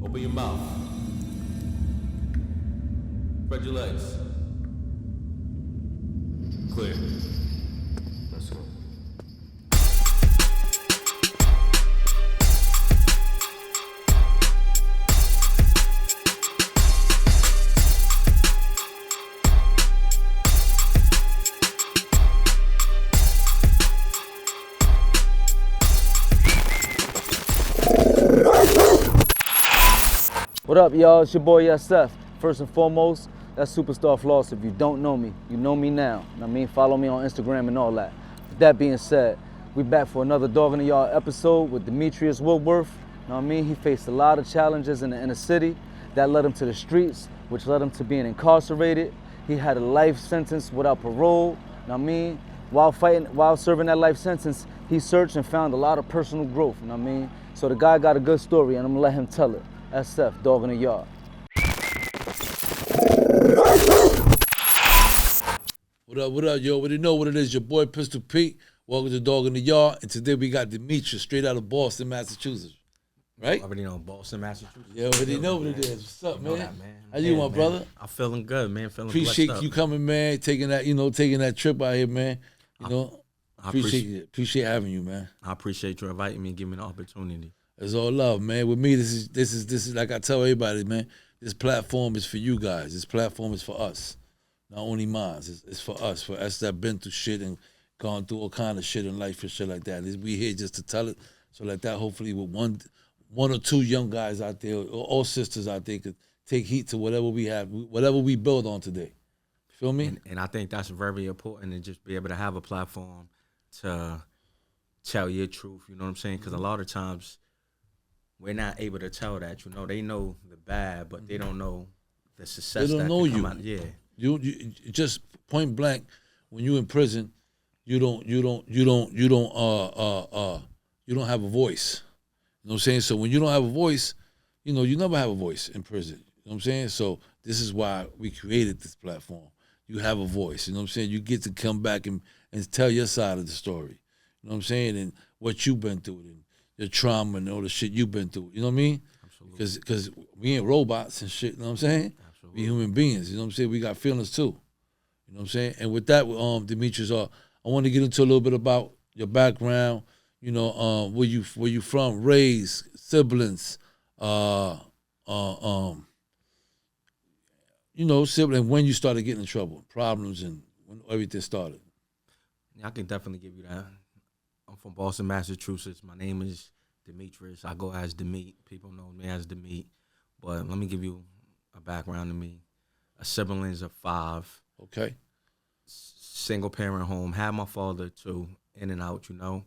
Open your mouth. Spread your legs. Clear. Let's go. What up, y'all? It's your boy S.H.U. First and foremost, that's Superstar Floss. If you don't know me, you know me now. I mean, follow me on Instagram and all that. With that being said, we back for another Dog in the Yard episode with Demetrius Wardsworth. Know what I mean? He faced a lot of challenges in the inner city that led him to the streets, which led him to being incarcerated. He had a life sentence without parole. Know what I mean? While serving that life sentence, he searched and found a lot of personal growth. You know what I mean? So the guy got a good story, and I'm gonna let him tell it. S.H.U, Dog in the Yard. What up, yo? Already know what it is. Your boy Pistol Pete. Welcome to Dog in the Yard. And today we got Demetrius, straight out of Boston, Massachusetts. Right? Already know Boston, Massachusetts. Yeah, already know what it is. What's up, man? That, man? How you, my brother? I'm feeling good, man. Feeling Appreciate blessed you up. coming, man. Taking that trip out here, man. I Appreciate having you, man. I appreciate you inviting me and giving me the opportunity. It's all love, man. With me, this is like I tell everybody, man. This platform is for you guys. This platform is for us, not only mine. It's for us that been through shit and gone through all kind of shit in life and shit like that. We here just to tell it, so like that. Hopefully, with one or two young guys out there, or sisters out there, could take heat to whatever we have, whatever we build on today. Feel me? And I think that's very important to just be able to have a platform to tell your truth. You know what I'm saying? Because a lot of times we're not able to tell that. You know, they know the bad, but they don't know the success. They don't know you. Out. Yeah. You just point blank when you in prison, you don't have a voice. You know what I'm saying? So when you don't have a voice, you know, you never have a voice in prison. You know what I'm saying? So this is why we created this platform. You have a voice. You know what I'm saying? You get to come back and tell your side of the story. You know what I'm saying? And what you've been through and the trauma and all the shit you've been through. You know what I mean? Absolutely. Because we ain't robots and shit. You know what I'm saying? Absolutely. We human beings. You know what I'm saying? We got feelings too. You know what I'm saying? And with that, Demetrius, I want to get into a little bit about your background. You know, where you from, raised, siblings, you know, sibling, when you started getting in trouble, problems, and when everything started. Yeah, I can definitely give you that. I'm from Boston, Massachusetts. My name is Demetrius. I go as Demet. People know me as Demet. But let me give you a background to me. A siblings of 5. Okay. Single parent home. Had my father too, in and out, you know.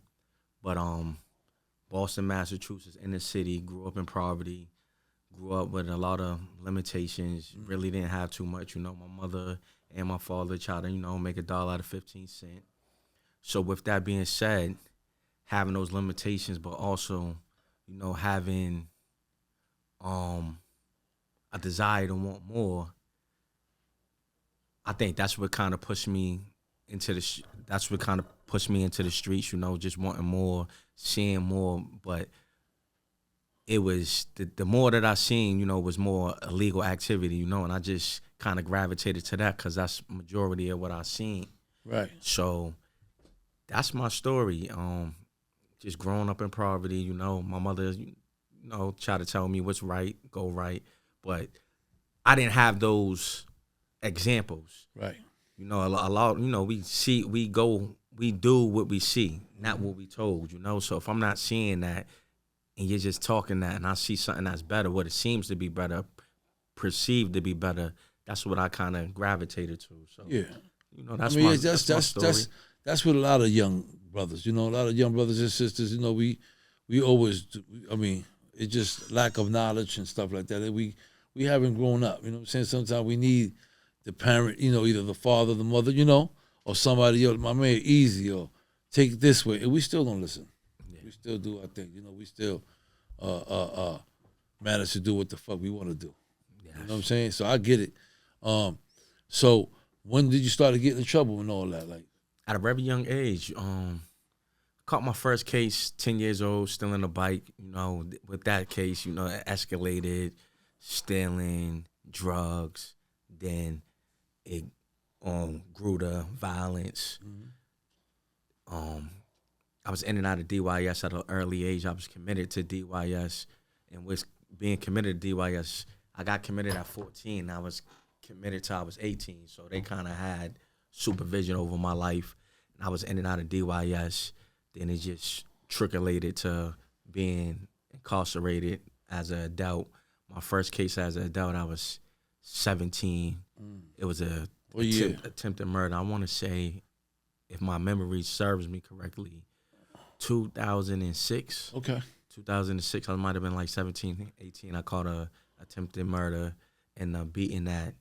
But Boston, Massachusetts, in the city, grew up in poverty, grew up with a lot of limitations, really didn't have too much, you know. My mother and my father tried to, you know, make $1 out of 15 cents. So with that being said, having those limitations, but also, you know, having a desire to want more, I think that's what kind of pushed me into the streets, you know, just wanting more, seeing more. But it was the more that I seen, you know, was more illegal activity, you know, and I just kind of gravitated to that because that's majority of what I seen. Right. So that's my story. Just growing up in poverty, you know, my mother, you know, tried to tell me what's right, go right, but I didn't have those examples. Right. You know, a lot, you know, we do what we see, not what we told, you know. So if I'm not seeing that and you're just talking that and I see something that's better, what it seems to be better, perceived to be better, that's what I kind of gravitated to. So, yeah. You know, that's my story. That's what a lot of young brothers, you know, a lot of young brothers and sisters, you know, we always do, I mean, it's just lack of knowledge and stuff like that. We haven't grown up, you know what I'm saying? Sometimes we need the parent, you know, either the father, the mother, you know, or somebody else, my man, easy, or take it this way. And we still don't listen. Yeah. We still do our thing. You know, we still manage to do what the fuck we want to do. Yes. You know what I'm saying? So I get it. So when did you start getting in trouble and all that? Like, at a very young age, Caught my first case, 10 years old, stealing a bike. You know, with that case, you know, it escalated, stealing, drugs. Then it grew to violence. I was in and out of DYS at an early age. I was committed to DYS, and was being committed to DYS. I got committed at 14. I was committed till I was 18, so they kind of had supervision over my life. And I was in and out of DYS. Then it just trickulated to being incarcerated as an adult. My first case as an adult, I was 17. It was a attempted murder. I want to say, if my memory serves me correctly, 2006. Okay. 2006, I might have been like 17, 18. I caught a attempted murder and beating that.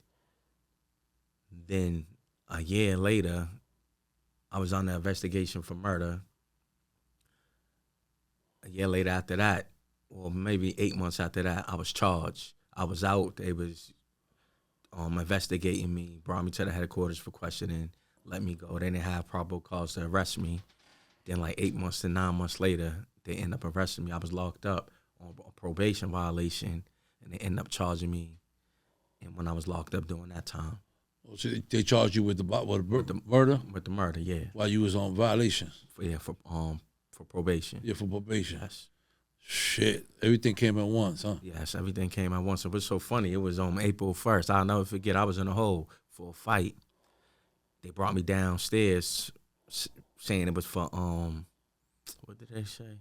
Then a year later, I was on the investigation for murder. A year later after that, or maybe 8 months after that, I was charged. I was out. They was investigating me, brought me to the headquarters for questioning, let me go. They didn't have probable cause to arrest me. Then like 8 months to 9 months later, they end up arresting me. I was locked up on a probation violation, and they end up charging me. And when I was locked up during that time. Oh, so they charged you with the murder? With the murder, yeah. While you was on violation? For probation. Yeah, for probation. Yes. Shit. Everything came at once, huh? Yes, everything came at once. It was so funny. It was on April 1st. I'll never forget. I was in a hole for a fight. They brought me downstairs saying it was for, what did they say?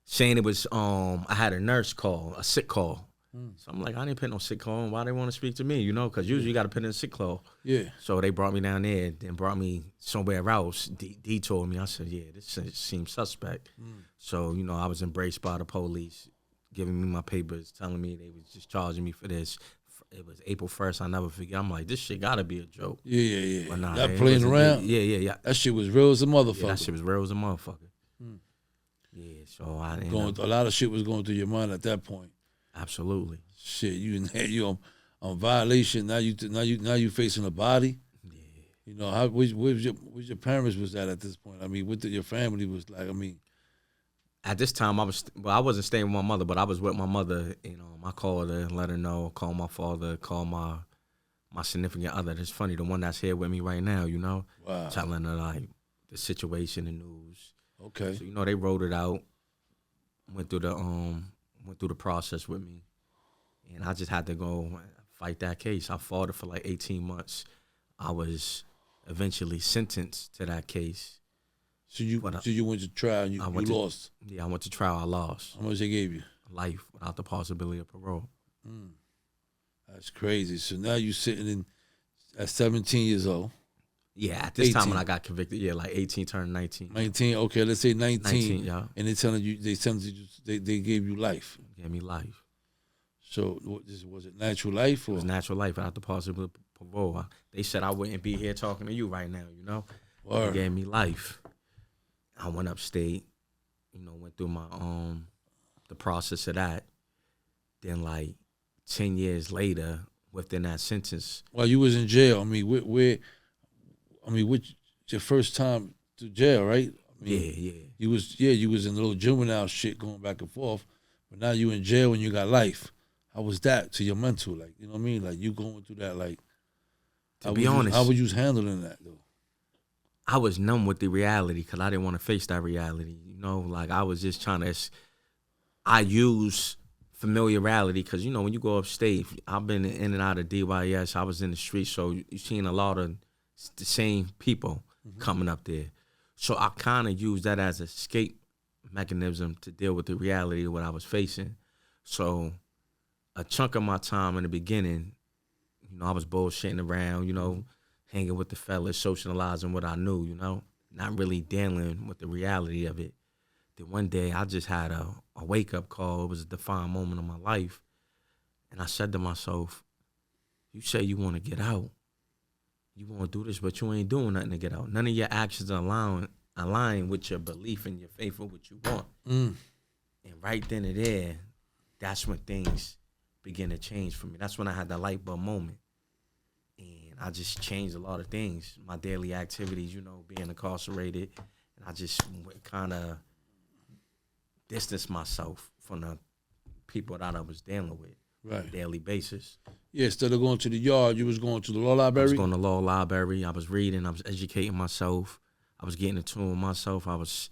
Saying it was, I had a nurse call, a sick call. So I'm like, I didn't put no sick call. Why they want to speak to me, you know? Because usually you got to put in a sick call. Yeah. So they brought me down there, then brought me somewhere else. D told me. I said, yeah, this seems suspect. So, you know, I was embraced by the police, giving me my papers, telling me they was just charging me for this. It was April 1st. I never forget. I'm like, this shit got to be a joke. Yeah. But nah, that playing around? Yeah. That shit was real as a motherfucker. Yeah, that shit was real as a motherfucker. Yeah, so I didn't a lot of shit was going through your mind at that point. Absolutely. Shit, you on violation. Now you facing a body. Yeah. You know, where's your parents was at this point? I mean, what your family was like? I mean, at this time I wasn't staying with my mother, but I was with my mother. You know, I called her and let her know. Call my father. Call my significant other. It's funny, the one that's here with me right now. You know, wow. Telling her like the situation, the news. Okay. So you know they wrote it out. Went through the process with me, and I just had to go fight that case. I fought it for like 18 months. I was eventually sentenced to that case. So you went to trial and you lost? Yeah, I went to trial. I lost. How much they gave you? Life without the possibility of parole. That's crazy. So now you sitting at 17 years old. Yeah, at this time when I got convicted, yeah, like 18 turned 19. 19, okay, let's say 19. 19, yeah. And they gave you life. Gave me life. So was it natural life? Or? It was natural life without the possibility of parole. They said I wouldn't be here talking to you right now, you know? They gave me life. I went upstate, you know, went through my the process of that. Then like 10 years later, within that sentence. While you was in jail, I mean, which your first time to jail, right? I mean, yeah. You was in a little juvenile shit going back and forth, but now you in jail and you got life. How was that to your mental? Like, you know what I mean? Like you going through that, like. To be honest, how was you handling that though? I was numb with the reality because I didn't want to face that reality. You know, like I was just trying to. I use familiarity because you know when you go upstate, I've been in and out of DYS. I was in the streets, so you seen a lot of the same people coming up there. So I kind of used that as an escape mechanism to deal with the reality of what I was facing. So a chunk of my time in the beginning, you know, I was bullshitting around, you know, hanging with the fellas, socializing what I knew, you know, not really dealing with the reality of it. Then one day I just had a wake-up call. It was a defining moment of my life. And I said to myself, you say you want to get out. You want to do this, but you ain't doing nothing to get out. None of your actions are align with your belief and your faith for what you want. And right then and there, that's when things begin to change for me. That's when I had that light bulb moment. And I just changed a lot of things. My daily activities, you know, being incarcerated. And I just kind of distanced myself from the people that I was dealing with on a daily basis. Yeah, instead of going to the yard, you was going to the law library? I was going to the law library. I was reading. I was educating myself. I was getting in tune with myself. I was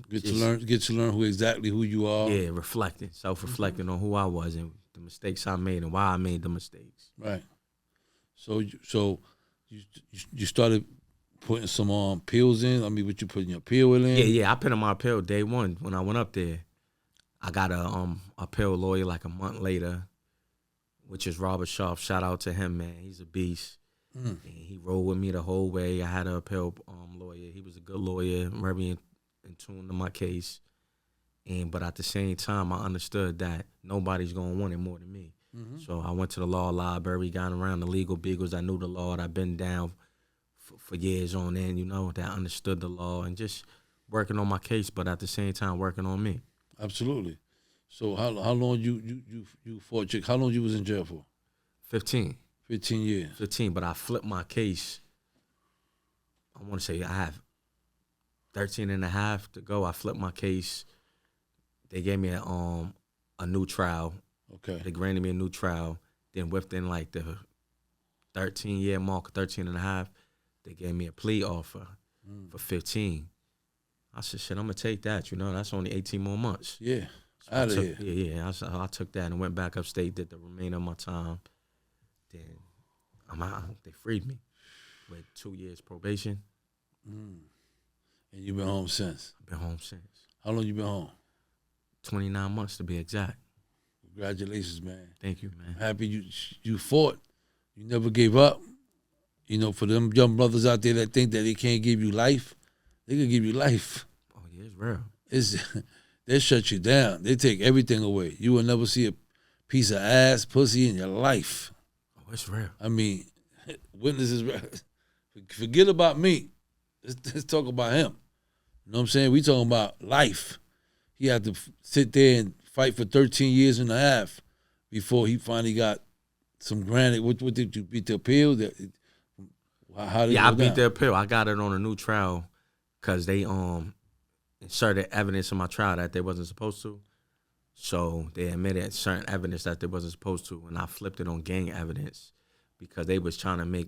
get to learn who you are. Yeah, reflecting, self-reflecting on who I was and the mistakes I made and why I made the mistakes. Right. So you started putting some pills in. I mean, what you putting your pill in? Yeah. I put in my pill day one when I went up there. I got a pill lawyer like a month later, which is Robert Sharp. Shout out to him, man. He's a beast. And he rolled with me the whole way. I had a appeal lawyer. He was a good lawyer, very in tune to my case. But at the same time, I understood that nobody's going to want it more than me. So I went to the law library, got around the legal beagles. I knew the law. I'd been down for years on end, that understood the law and just working on my case, but at the same time working on me. Absolutely. So how long you fought? How long you was in jail for? 15. 15 years. 15, but I flipped my case. I want to say I have 13 and a half to go. I flipped my case. They gave me a new trial. Okay. They granted me a new trial. Then within like the 13-year mark, 13 and a half, they gave me a plea offer for 15. I said, shit, I'm going to take that. That's only 18 more months. Yeah. So Out of here. Yeah. I took that and went back upstate, did the remainder of my time. Then I'm out. They freed me with 2 years probation. And you've been home since? I've been home since. How long you been home? 29 months to be exact. Congratulations, man. Thank you, man. I'm happy you fought. You never gave up. For them young brothers out there that think that they can't give you life, they can give you life. Oh, yeah, it's real. They shut you down. They take everything away. You will never see a piece of ass, pussy in your life. Oh, it's real. I mean, witnesses, forget about me. Let's talk about him. You know what I'm saying? We talking about life. He had to sit there and fight for 13 years and a half before he finally got some granted. What did you beat the appeal? How did I beat the appeal. I got it on a new trial because they inserted evidence in my trial that they wasn't supposed to. So they admitted certain evidence that they wasn't supposed to, and I flipped it on gang evidence because they was trying to make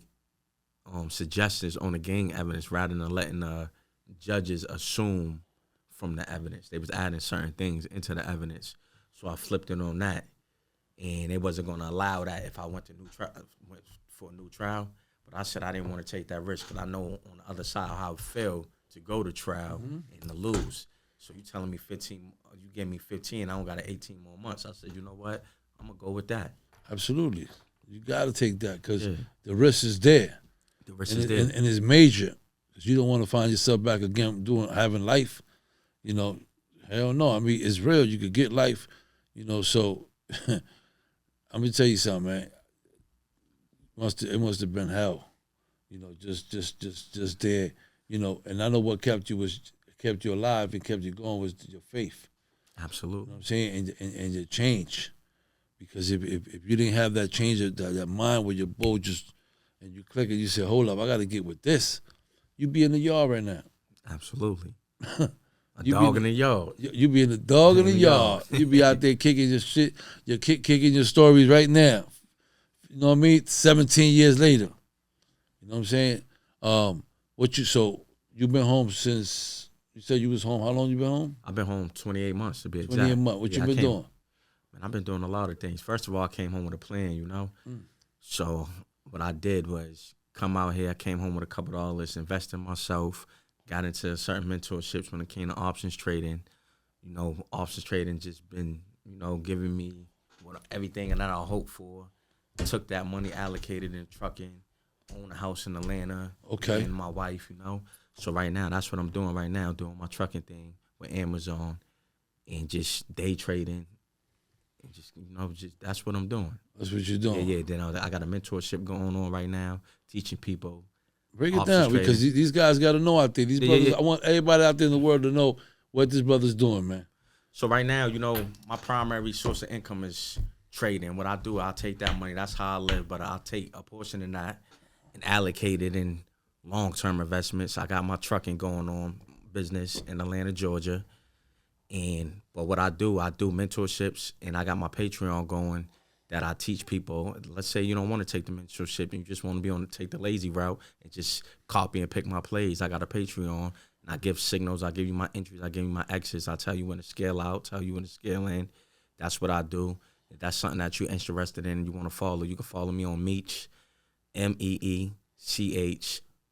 suggestions on the gang evidence rather than letting the judges assume from the evidence. They was adding certain things into the evidence. So I flipped it on that, and they wasn't going to allow that if I went for a new trial. But I said I didn't want to take that risk because I know on the other side how it felt to go to trial and to lose. So you telling me 15, you gave me 15, I don't got 18 more months. I said, you know what? I'm going to go with that. Absolutely. You got to take that because the risk is there. The risk is there. And it's major because you don't want to find yourself back again having life. Hell no. I mean, it's real. You could get life, so I'm going to tell you something, man. It must have been hell, just there, and I know what kept you alive and kept you going was your faith. Absolutely. You know what I'm saying? And your change. Because if you didn't have that change, that mind where your bow and you click and you say, hold up, I got to get with this, you'd be in the yard right now. Absolutely. A dog in the yard. You be in the dog in the yard. You be out there kicking your shit, kicking your stories right now. You know what I mean? 17 years later. You know what I'm saying? So you've been home since, you said you was home. How long you been home? I've been home 28 months to be exact. 28 months. What you been doing? Man, I've been doing a lot of things. First of all, I came home with a plan, So what I did was come out here. I came home with a couple of dollars, invest in myself, got into certain mentorships when it came to options trading. Options trading just been, giving me everything that I hoped for. Took that money, allocated in trucking, own a house in Atlanta. Okay. And my wife, So right now, that's what I'm doing right now, doing my trucking thing with Amazon and just day trading. And just that's what I'm doing. That's what you're doing? Yeah. Then I got a mentorship going on right now, teaching people. Break it down because these guys got to know out there. These brothers, I want everybody out there in the world to know what this brother's doing, man. So right now, my primary source of income is trading. What I do, I'll take that money. That's how I live. But I'll take a portion of that and allocate it and long-term investments. I got my trucking going on business in Atlanta, Georgia. But what I do mentorships, and I got my Patreon going that I teach people. Let's say you don't want to take the mentorship and you just want to take the lazy route and just copy and pick my plays. I got a Patreon, and I give signals. I give you my entries. I give you my exits. I tell you when to scale out, tell you when to scale in. That's what I do. If that's something that you're interested in and you want to follow, you can follow me on Meech, MEECH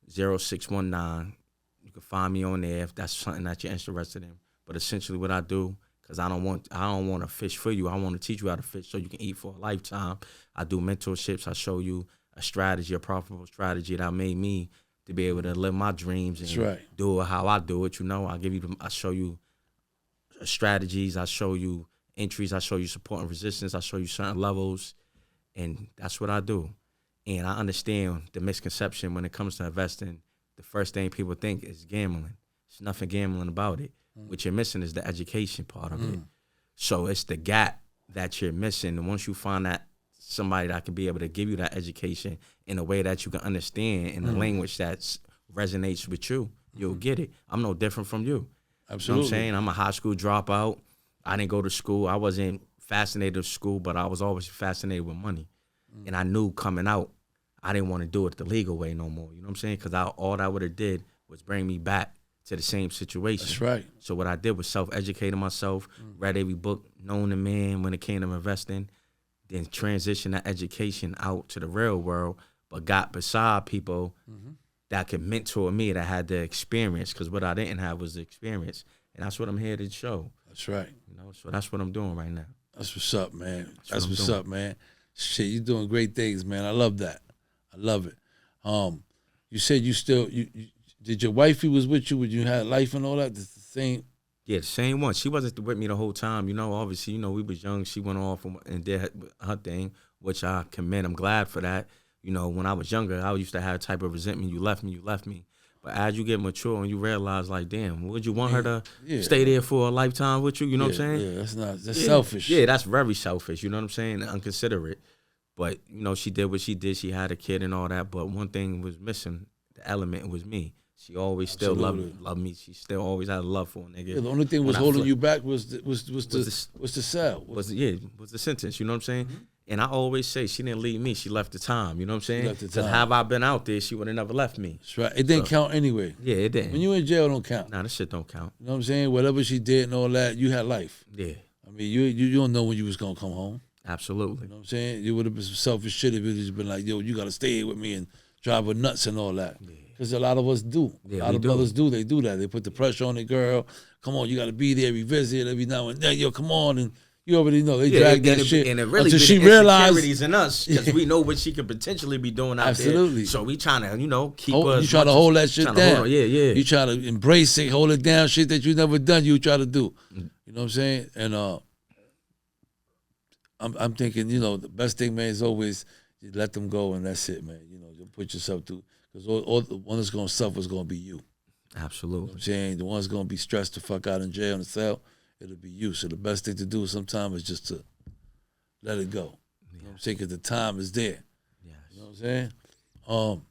0619. You can find me on there if that's something that you're interested in. But essentially what I do, because I don't want to fish for you. I want to teach you how to fish so you can eat for a lifetime. I do mentorships. I show you a strategy, a profitable strategy that made me to be able to live my dreams and do it how I do it. I show you strategies. I show you entries. I show you support and resistance. I show you certain levels. And that's what I do. And I understand the misconception when it comes to investing. The first thing people think is gambling. There's nothing gambling about it. What you're missing is the education part of it. So it's the gap that you're missing. And once you find that somebody that can be able to give you that education in a way that you can understand in the language that resonates with you, you'll get it. I'm no different from you. Absolutely. You know what I'm saying? I'm a high school dropout. I didn't go to school. I wasn't fascinated with school, but I was always fascinated with money. And I knew coming out, I didn't want to do it the legal way no more. You know what I'm saying? Because all I would have did was bring me back to the same situation. That's right. So what I did was self-educating myself, read every book known to man when it came to investing, then transition that education out to the real world, but got beside people that could mentor me, that had the experience, because what I didn't have was the experience. And that's what I'm here to show. That's right. You know, so that's what I'm doing right now. That's what's up, man. That's what's up, man. Shit, you're doing great things, man. I love that. I love it. You said you did your wifey was with you when you had life and all that? It's the same? Yeah, the same one. She wasn't with me the whole time. You know, obviously, you know, we was young. She went off and did her thing, which I commend. I'm glad for that. You know, when I was younger, I used to have a type of resentment. You left me. But as you get mature and you realize, like, damn, would you want her to stay there for a lifetime with you? You know what I'm saying? Yeah, that's selfish. Yeah, that's very selfish. You know what I'm saying? Inconsiderate. But, you know, she did what she did. She had a kid and all that. But one thing was missing. The element was me. She always still loved me. She still always had a love for a nigga. Yeah, the only thing was holding you back was the cell. Was the sentence. You know what I'm saying? And I always say she didn't leave me. She left the time. You know what I'm saying? Because have I been out there, she would have never left me. That's right. It didn't count anyway. Yeah, it didn't. When you in jail, don't count. Nah, this shit don't count. You know what I'm saying? Whatever she did and all that, you had life. Yeah. I mean, you don't know when you was gonna come home. Absolutely. You know what I'm saying? You would have been some selfish shit if it just been like, yo, you gotta stay here with me and drive her nuts and all that. Because a lot of us do. Yeah, a lot of brothers do. They do that. They put the pressure on the girl. Come on, you got to be there every visit, every now and then. Yo, come on. And you already know. They drag that shit. And it really until be she the insecurities realized. in us. Because we know what she could potentially be doing out Absolutely. there. So we trying to, you know, keep her. You try to hold that shit down. Yeah. You try to embrace it, hold it down. Shit that you never done, you try to do. You know what I'm saying? And I'm thinking, you know, the best thing, man, is always you let them go and that's it, man. You know, you put yourself through. Because all the one that's going to suffer is going to be you. Absolutely. You know what I'm saying? The one that's going to be stressed the fuck out in jail in the cell, it'll be you. So the best thing to do sometimes is just to let it go. You know what I'm saying? Because the time is there. Yes. You know what I'm saying?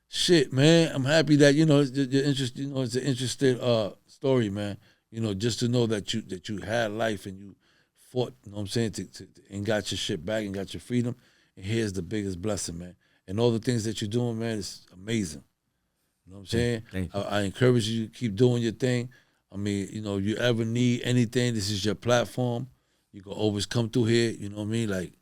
Shit, man. I'm happy that, you know, you're interested, you know, it's an interesting story, man. You know, just to know that you had life and you fought, you know what I'm saying, and got your shit back and got your freedom. And here's the biggest blessing, man. And all the things that you're doing, man, is amazing. You know what I'm saying? I encourage you to keep doing your thing. I mean, you know, if you ever need anything, this is your platform. You can always come through here, you know what I mean? Like,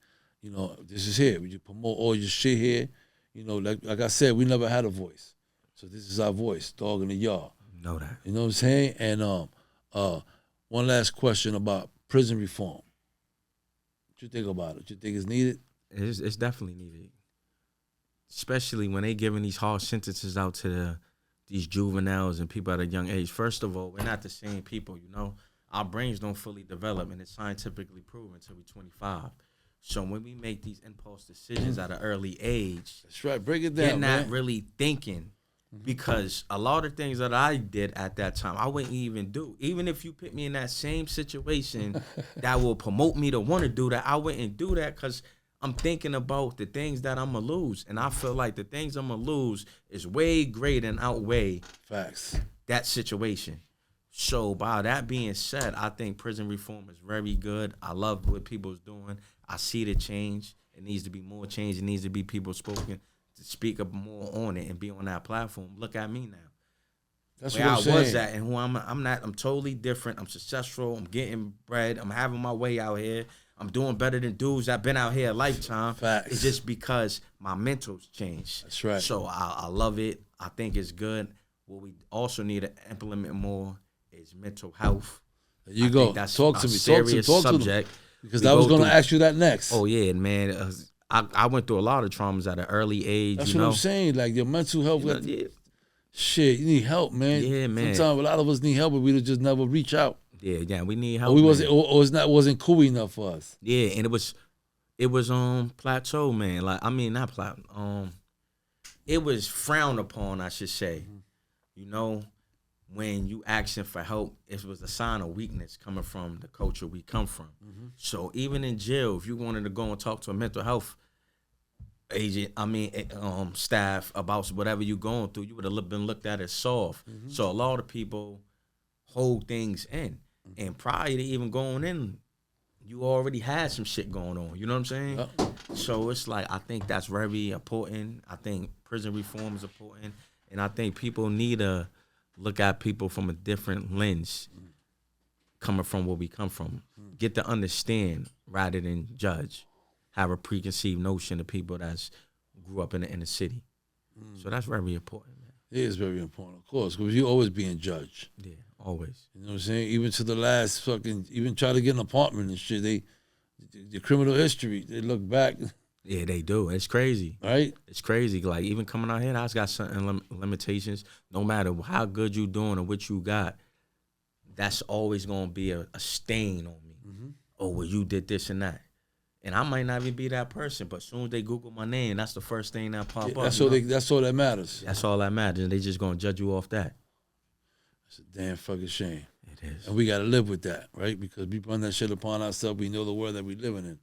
you know, this is here. You promote all your shit here. You know, like I said, we never had a voice. So this is our voice, dog in the yard. Know that. You know what I'm saying? And one last question about prison reform. What you think about it? You think it's needed? It's definitely needed. Especially when they giving these harsh sentences out to these juveniles and people at a young age. First of all, we're not the same people, you know. Our brains don't fully develop, and it's scientifically proven until we're 25. So when we make these impulse decisions at an early age, that's right. Break it down, you're not man. really thinking, because a lot of things that I did at that time, I wouldn't even do. Even if you put me in that same situation that will promote me to want to do that, I wouldn't do that because I'm thinking about the things that I'm going to lose. And I feel like the things I'm going to lose is way greater and outweigh Facts. that situation. So by that being said, I think prison reform is very good. I love what people's doing. I see the change. It needs to be more change. It needs to be people spoken to speak up more on it and be on that platform. Look at me now. That's Where what I'm I saying. was at and who I'm not. I'm totally different. I'm successful. I'm getting bread. I'm having my way out here. I'm doing better than dudes that been out here a lifetime. Facts. It's just because my mental's changed. That's right. So I love it. I think it's good. What we also need to implement more is mental health. There you I go. think that's Talk a to me. serious Talk to subject. them. Because We I was go going to through- ask you that next. Oh yeah, man. I went through a lot of traumas at an early age. That's you what know? I'm saying. Like your mental health. You know, yeah. Shit, you need help, man. Yeah, man. Sometimes a lot of us need help, but we just never reach out. Yeah, we need Or help. we man. wasn't, or it's not wasn't cool enough for us. Yeah, and it was plateau, man. Like I mean, not plateau. It was frowned upon, I should say. You know, when you asking for help, it was a sign of weakness coming from the culture we come from. So even in jail, if you wanted to go and talk to a mental health agent, staff about whatever you going through, you would have been looked at as soft. So a lot of people hold things in, and prior to even going in, you already had some shit going on. You know what I'm saying? Yep. So it's like I think that's very important. I think prison reform is important, and I think people need to look at people from a different lens, coming from where we come from. Get to understand rather than judge. Have a preconceived notion of people that's grew up in the inner city. So that's very important, man. It is very important, of course, because you always being judged. Yeah, always. You know what I'm saying? Even to the last fucking, even try to get an apartment and shit. The criminal history, they look back, Yeah, they do. It's crazy. right? It's crazy. Like even coming out here, I got certain limitations. No matter how good you doing or what you got, that's always gonna be a stain on me. Oh, well, you did this and that, and I might not even be that person. But as soon as they Google my name, that's the first thing that pop up. That's you all. know? That's all that matters. That's all that matters. And they just gonna judge you off that. It's a damn fucking shame, It is. and we got to live with that, right? Because we run that shit upon ourselves. We know the world that we living in.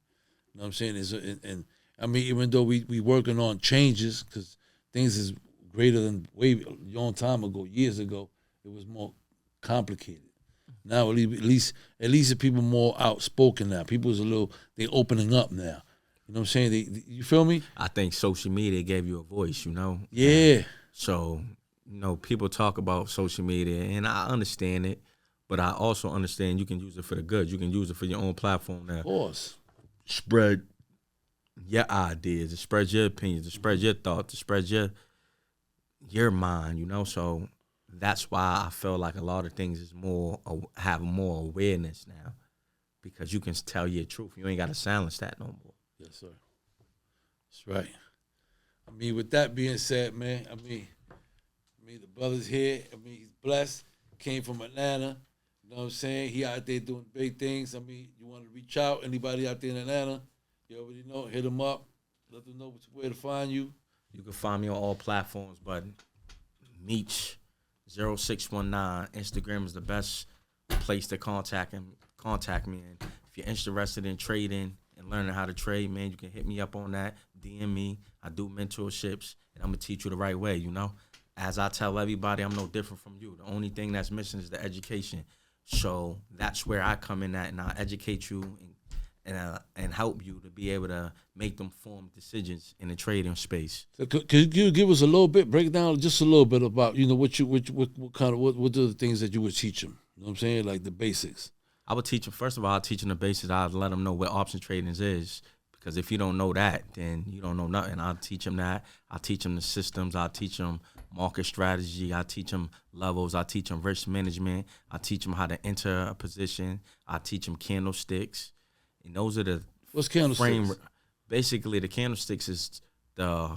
You know what I'm saying? And I mean, even though we working on changes, because things is greater than way a long time ago, years ago, it was more complicated. Now at least the people more outspoken now. People is they opening up now. You know what I'm saying? You feel me? I think social media gave you a voice. You know. Yeah. So, people talk about social media, and I understand it, but I also understand you can use it for the good. You can use it for your own platform now. Of course. Spread your ideas, to spread your opinions, to spread your thoughts, to spread your mind, So that's why I feel like a lot of things is have more awareness now, because you can tell your truth. You ain't got to silence that no more. Yes, sir. That's right. I mean, with that being said, man, I mean, the brother's here. I mean, he's blessed. Came from Atlanta. You know what I'm saying? He out there doing big things. I mean, you want to reach out, anybody out there in Atlanta, you already know, hit them up. Let them know where to find you. You can find me on all platforms, but Meech0619. Instagram is the best place to contact me. And if you're interested in trading and learning how to trade, man, you can hit me up on that. DM me. I do mentorships, and I'm gonna teach you the right way. As I tell everybody, I'm no different from you. The only thing that's missing is the education. So that's where I come in at, and I educate you and help you to be able to make them informed decisions in the trading space. So could you give us a little bit, break down just a little bit about, what are the things that you would teach them? You know what I'm saying? Like the basics. I would teach them, first of all, I'd teach them the basics. I'd let them know what option trading is. Because if you don't know that, then you don't know nothing. I'll teach them that. I'll teach them the systems. I'll teach them market strategy. I'll teach them levels. I'll teach them risk management. I'll teach them how to enter a position. I'll teach them candlesticks. And those are the What's candlesticks? Basically, the candlesticks is the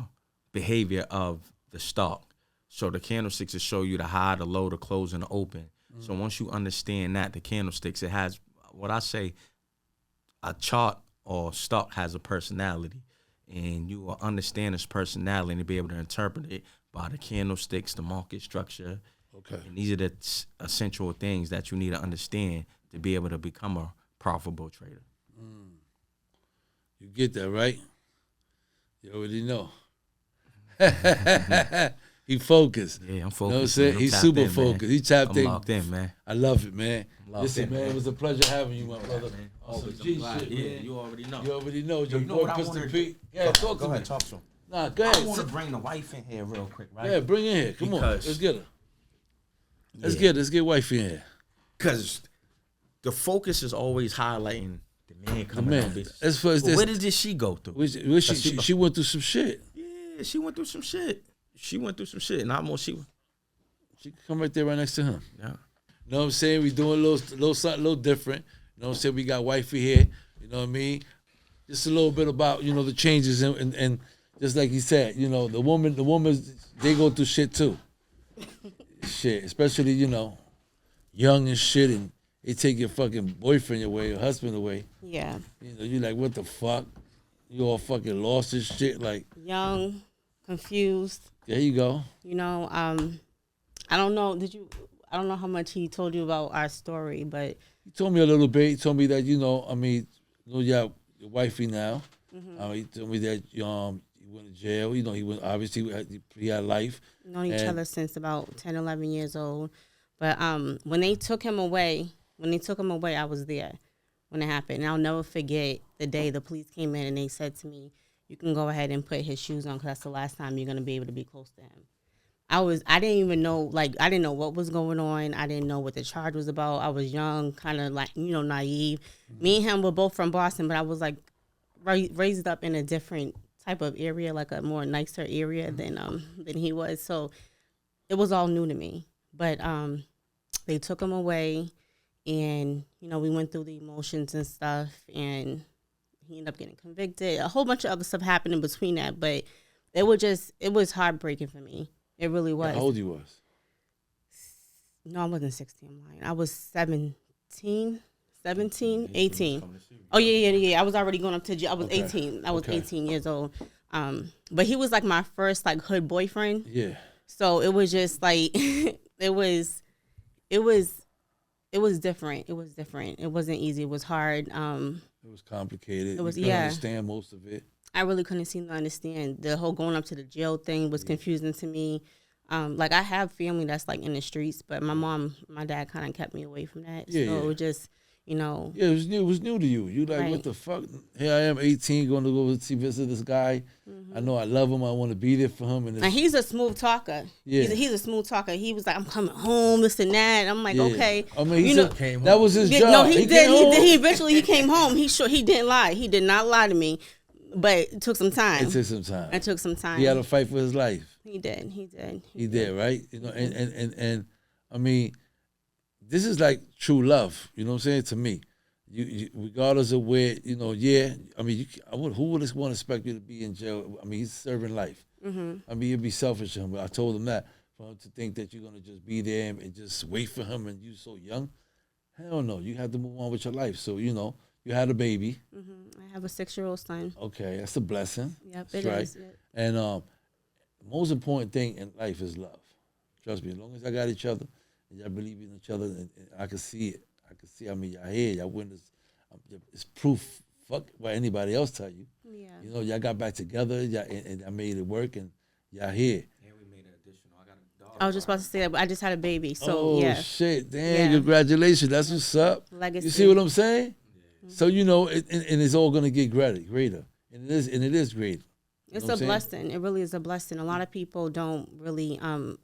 behavior of the stock. So the candlesticks will show you the high, the low, the close, and the open. So once you understand that, the candlesticks, it has, what I say, a chart or stock has a personality. And you will understand its personality and be able to interpret it by the candlesticks, the market structure. Okay. And these are the essential things that you need to understand to be able to become a profitable trader. You get that, right? You already know. He focused. Yeah, I'm focused. You know what I'm saying? Man. He's tapped super in, man. focused. He tapped I'm in. locked in, man. I love it, man. Locked Listen, in, man, man. it was a pleasure having you, my brother. Man. On some Always, G I'm glad. shit, Yeah, man. you already know. You already know. Yo, Your you know boy what I Pistol wanna Pete. do? Yeah, talk to Go me. ahead, talk to him. Nah, go I ahead. want to bring the wife in here real quick, right? Yeah, bring her in here. Come on. Because- Let's get her. Let's Yeah. get her. Let's get Wifey in here. Because the focus is always highlighting the man coming on business. As far as But this, where did she go through? where she went through some shit. Yeah, she went through some shit. And I'm on she She can come right there right next to him. yeah. You know what I'm saying? We doing a little something a little different. You know what I'm saying? We got Wifey here. You know what I mean? Just a little bit about, you know, the changes and just like he said, you know, the woman, they go through shit too. Shit, especially, you know, young and shit, and they take your fucking boyfriend away, your husband away. Yeah. You know, you like, what the fuck? You all fucking lost this shit. Like, Young, confused. there you go. You know, I don't know. I don't know how much he told you about our story, but He told me a little bit. He told me that, you know, I mean, you know, you have your Wifey now. He told me that he went to jail. You know, he had life. known each And- other since about 10, 11 years old. But when they took him away, I was there when it happened. And I'll never forget the day the police came in and they said to me, "You can go ahead and put his shoes on because that's the last time you're going to be able to be close to him." I didn't even know, I didn't know what was going on. I didn't know what the charge was about. I was young, kind of naive. Me and him were both from Boston, but I was like raised up in a different type of area, like a more nicer area than he was. So it was all new to me. But they took him away, and we went through the emotions and stuff, and he ended up getting convicted. A whole bunch of other stuff happened in between that, but it was heartbreaking for me. It really was. How old you was? No, I wasn't 16. I'm lying. I was 17, 18. Oh, yeah. I was already going up to jail. I was Okay. 18. I was Okay. 18 years old. But he was like my first hood boyfriend. Yeah. So it was just like it was different. It was different. It wasn't easy. It was hard. It was complicated. It was- you couldn't yeah. understand most of it. I really couldn't seem to understand. The whole going up to the jail thing was confusing to me. I have family that's in the streets, but my dad kind of kept me away from that. Yeah, so yeah. it was just, Yeah, it was new. It was new to you. You like, Right. what the fuck? Here I am, 18, going to go visit this guy. I know I love him. I want to be there for him. and he's a smooth talker. Yeah. He's a smooth talker. He was like, "I'm coming home, this and that." I'm like, Yeah. okay. I mean, he You said know- Came that home. was his Yeah, job. no, he did. came home. He eventually came home. He didn't lie. He did not lie to me, but it took some time. It took some time. It took some time. He had to fight for his life. He did. He did. He did, right? You know, and I mean, this is like true love. You know what I'm saying? To me, you regardless of where, yeah. I mean, who would want to expect you to be in jail? I mean, he's serving life. I mean, you'd be selfish of him. But I told him that for him to think that you're gonna just be there and just wait for him, and you're so young. Hell no, you have to move on with your life. So you had a baby. I have a 6-year-old son. Okay, that's a blessing. Yep, That's it right. is. Yep. And the most important thing in life is love. Trust me, as long as I got each other and y'all believe in each other, and I can see it. I mean, y'all here, y'all witness. It's proof. Fuck what anybody else tell you. Yeah. Y'all got back together, y'all, and I made it work, and y'all here. And we made an additional. I got a daughter. I was just about to say that, but I just had a baby. So, oh yeah. shit! Damn, Yeah. congratulations. That's what's up. Legacy. You see what I'm saying? So and it's all gonna get greater, and it is great. It's know what a I'm saying? blessing. It really is a blessing. A lot of people don't really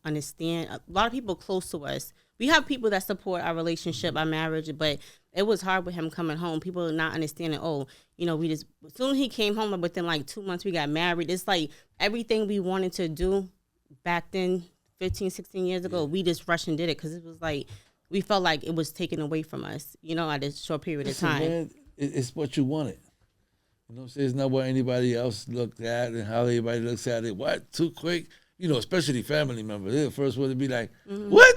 understand. A lot of people close to us. We have people that support our relationship, our marriage, but it was hard with him coming home. People not understanding, we just, as soon as he came home, within 2 months, we got married. It's like everything we wanted to do back then, 15, 16 years ago, we just rushed and did it because it was we felt like it was taken away from us, at a short period Listen, of time. man, it's what you wanted. You know what I'm saying? It's not what anybody else looked at and how everybody looks at it. What? Too quick? Especially family members. They're the first one to be like, what?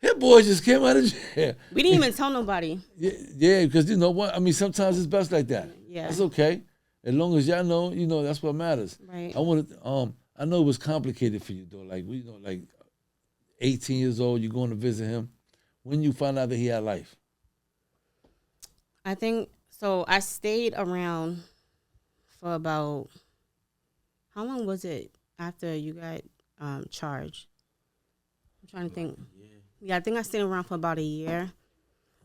That boy just came out of jail. We didn't even tell nobody. Yeah, because you know what? I mean, sometimes it's best like that. Yeah. That's okay. As long as y'all know, that's what matters. Right. I know it was complicated for you though. Like 18 years old, you're going to visit him. When you found out that he had life? I think so. I stayed around for about How long was it after you got charged? I'm trying to think. Yeah, I think I stayed around for about a year.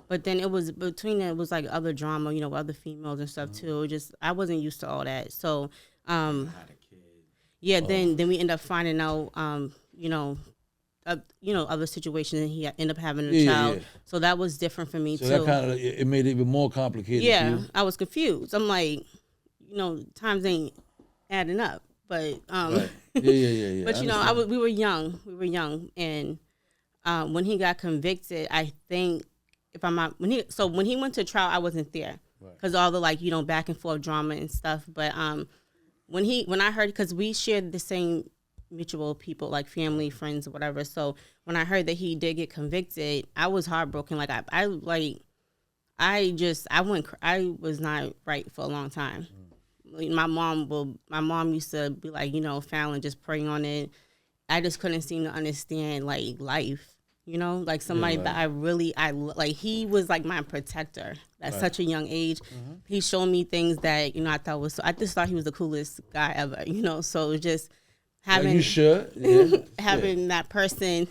But then it was between it was like other drama, you know, with other females and stuff too. It just I wasn't used to all that. So yeah, then we end up finding out other situations, and he ended up having a child. So that was different for me too. So that kind of it made it even more complicated. Yeah, for you. I was confused. I'm like, times ain't adding up. But Right. Yeah. But we were young, and when he got convicted, I think when he went to trial, I wasn't there because all the back and forth drama and stuff. But when I heard, because we shared the same mutual people, like family, friends, whatever. So when I heard that he did get convicted, I was heartbroken. Like I was not right for a long time. My mom used to be like, Fallon, just pray on it. I just couldn't seem to understand life, like somebody that I he was like my protector at such a young age. He showed me things that, I thought I just thought he was the coolest guy ever, so it was just having, you should. having that person,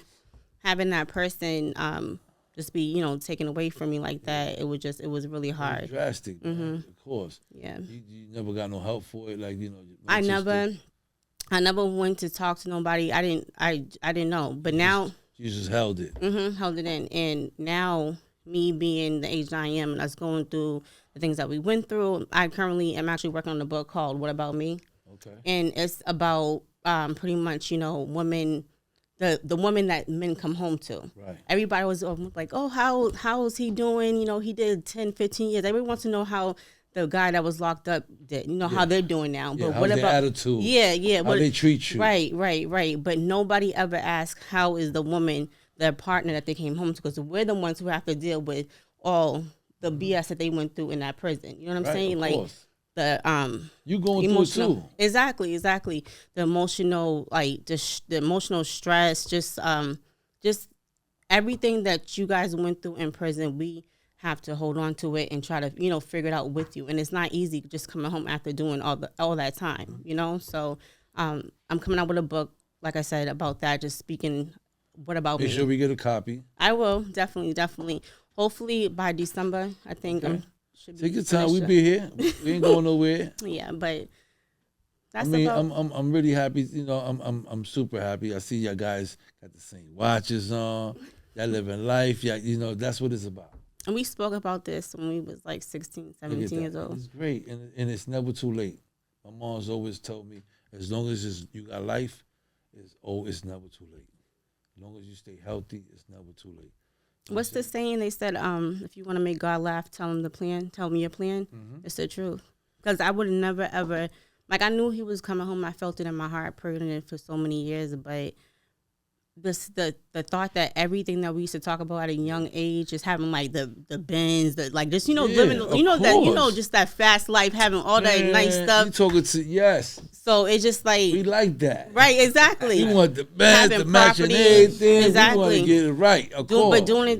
just be, taken away from me like that. It was really hard. Drastic, of course. Yeah. You never got no help for it, I never went to talk to nobody. I didn't know, but now you just held it. Held it in, and now me being the age that I am, and us going through the things that we went through, I currently am actually working on a book called "What About Me," and it's about pretty much women. The woman that men come home to. Right. Everybody was like, oh, how is he doing? He did 10, 15 years. Everyone wants to know how the guy that was locked up did, how they're doing now. But what how's about their attitude? Yeah. How they treat you. Right. But nobody ever asks how is the woman, their partner that they came home to, because we're the ones who have to deal with all the BS that they went through in that prison. You know what I'm saying? Of course. The you going through it too. Exactly. The emotional, the emotional stress, just everything that you guys went through in prison, we have to hold on to it and try to, figure it out with you. And it's not easy just coming home after doing all that time, So I'm coming out with a book, like I said, about that, just speaking what about me. Make sure we get a copy. I will, definitely. Hopefully by December, I think take your time. We be here. We ain't going nowhere. Yeah, but that's I'm really happy. I'm super happy. I see y'all guys got the same watches on. Y'all living life. Yeah, that's what it's about. And we spoke about this when we was 16, 17 years old. It's great, and it's never too late. My mom's always told me, as long as you got life, it's never too late. As long as you stay healthy, it's never too late. What's the saying? They said, if you want to make God laugh, tell him your plan. It's the truth. Because I would never, ever, I knew he was coming home. I felt it in my heart, prayed on it for so many years. But the thought that everything that we used to talk about at a young age, just having the Benz, living, just that fast life, having all that nice stuff. You talking to, yes. So it's just we like that. Right, exactly. We want the Benz, the matching everything. Exactly. We want to get it right, of course. But doing it,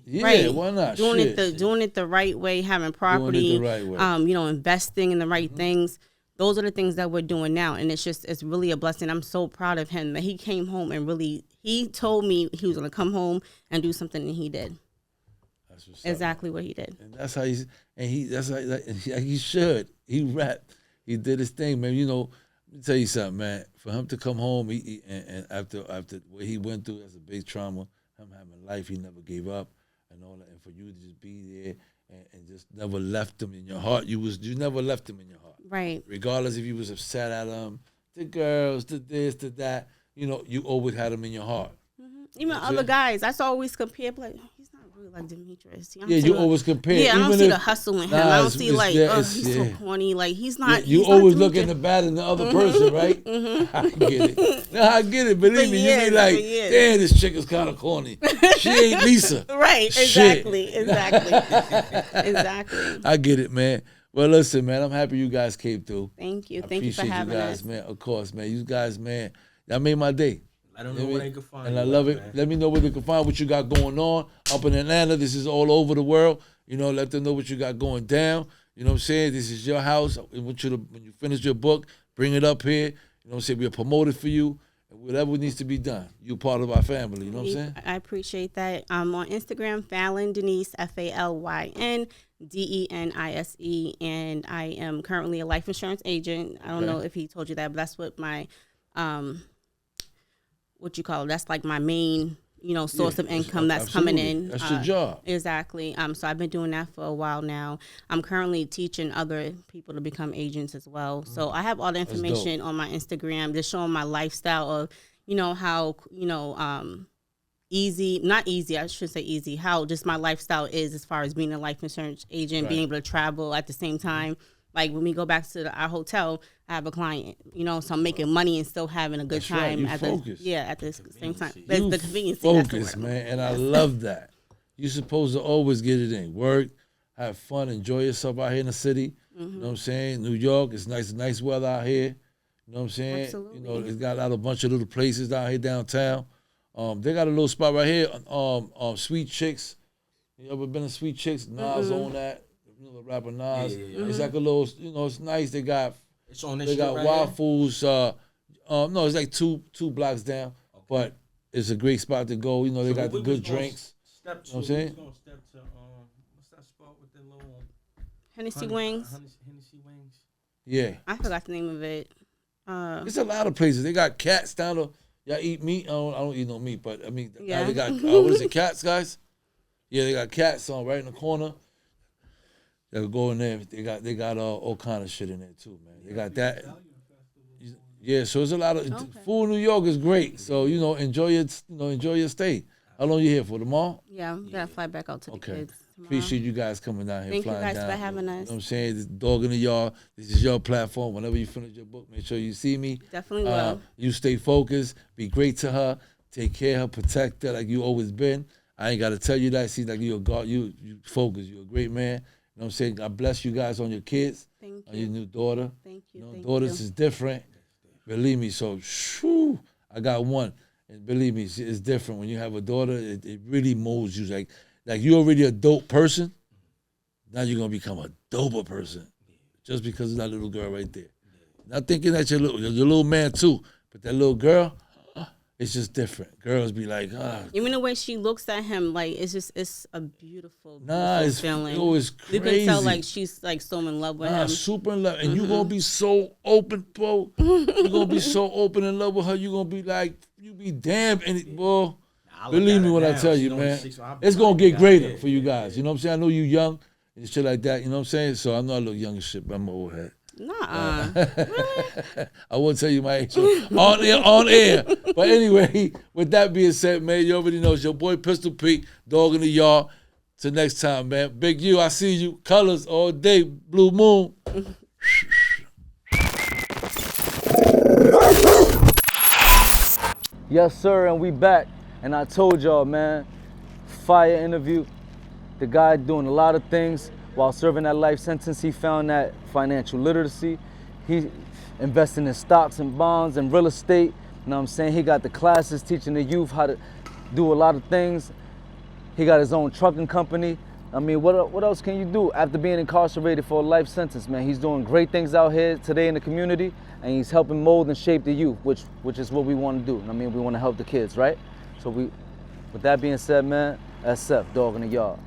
yeah, right. Why not? Doing it the right way, having property, doing it the right way. Investing in the right things. Those are the things that we're doing now, and it's really a blessing. I'm so proud of him that he came home and he told me he was going to come home and do something, and he did. That's what's exactly what he did. And that's how he should. He rapped. He did his thing, man. Let me tell you something, man. For him to come home, and after what he went through as a big trauma, him having life, he never gave up and all that, and for you to just be there. And just never left him in your heart. You never left him in your heart. Right. Regardless if you was upset at him, the girls, the this, the that, you always had him in your heart. Even other guys, I always compare, he's not really like Demetrius. You always compare. Yeah, I don't see the hustle in him. I don't see he's so corny. He's not. You always looking the bad in the other person, right? I get it. No, I get it. Believe me, you be like, damn, this chick is kind of corny. She ain't Lisa. Right. Exactly. I get it, man. Well, listen, man, I'm happy you guys came through. Thank you. Thank you for having us. Appreciate you guys, man. Of course, man. You guys, man, y'all made my day. I don't know where they can find and I love it. Man. Let me know where they can find what you got going on up in Atlanta. This is all over the world. Let them know what you got going down. You know what I'm saying? This is your house. I want you to, when you finish your book, Bring it up here. You know what I'm saying? We'll promote it for you. And whatever needs to be done, you're part of our family. You know what I'm saying? I appreciate that. On Instagram, Fallon Denise, FALYN DENISE, and I am currently a life insurance agent. I don't know if he told you that, but that's what my what you call it. That's like my main, source of income that's coming in. That's your job. Exactly. So I've been doing that for a while now. I'm currently teaching other people to become agents as well. So I have all the information on my Instagram, just showing my lifestyle of, how, easy, not easy, I should say easy, how just my lifestyle is as far as being a life insurance agent, being able to travel at the same time. Like when we go back to our hotel, I have a client, so I'm making money and still having a good time. Right. At the same time. You the convenience. focus, man, and I love that. You're supposed to always get it in. Work, have fun, enjoy yourself out here in the city. You know what I'm saying? New York, it's nice weather out here. You know what I'm saying? Absolutely. It's got a bunch of little places down here downtown. They got a little spot right here, Sweet Chicks. You ever been to Sweet Chicks? Nas on that. The rapper Nas. Yeah. It's like a little, it's nice. They got waffles. No, it's like two blocks down. Okay. But it's a great spot to go. They got the good drinks. Step two. You know what I'm saying? We're gonna step to what's that spot with the little Hennessy Wings. Hennessy Wings. Yeah. I forgot the name of it. It's a lot of places. They got cats down there. Y'all eat meat? I don't eat no meat, but I mean, Yeah. they got what is it, cats, guys? Yeah, they got cats on right in the corner. They'll go in there. They got all kind of shit in there too, man. They got that. Yeah, so there's a lot of food in New York is great. So enjoy your stay. How long you here for? Tomorrow? Yeah, we gotta fly back out to the kids tomorrow. Appreciate you guys coming down here. Thank you flying guys down. for having us. You know what I'm saying? This dog in the yard. This is your platform. Whenever you finish your book, make sure you see me. Definitely will. You stay focused. Be great to her. Take care of her. Protect her like you always been. I ain't got to tell you that. See, like you're a God. You focus. You're a great man. You know what I'm saying? God bless you guys on your kids. Thank you. On your new daughter. Thank you. Daughters is different. Believe me. So, I got one. And believe me, it's different. When you have a daughter, it really molds you. Like you're already a dope person. Now you're going to become a doper person. Just because of that little girl right there. Not thinking that you're your little man too. But that little girl, it's just different. Girls be like, Even the way she looks at him, like it's a beautiful, it's feeling. It's crazy. You can tell like she's like so in love with him. Super in love. And you're gonna be so open, bro. You're gonna be so open in love with her. You're gonna be like, you be damn in it, boy. Believe me when I tell you, man. It's gonna get greater for you guys. You know what I'm saying? I know you young and shit like that. You know what I'm saying? So I know I look young and shit, but I'm an old head. Nuh-uh. Really? I won't tell you my age on air. But anyway, with that being said, man, you already know it's your boy Pistol Pete, dog in the yard. Till next time, man. Big U, I see you. Colors all day. Blue Moon. Yes, sir, and we back. And I told y'all, man, fire interview. The guy doing a lot of things. While serving that life sentence, he found that financial literacy. He investing in stocks and bonds and real estate. You know what I'm saying? He got the classes teaching the youth how to do a lot of things. He got his own trucking company. I mean, what else can you do after being incarcerated for a life sentence, man? He's doing great things out here today in the community, and he's helping mold and shape the youth, which is what we want to do. I mean, we want to help the kids, right? So with that being said, man, SF, dog in the yard.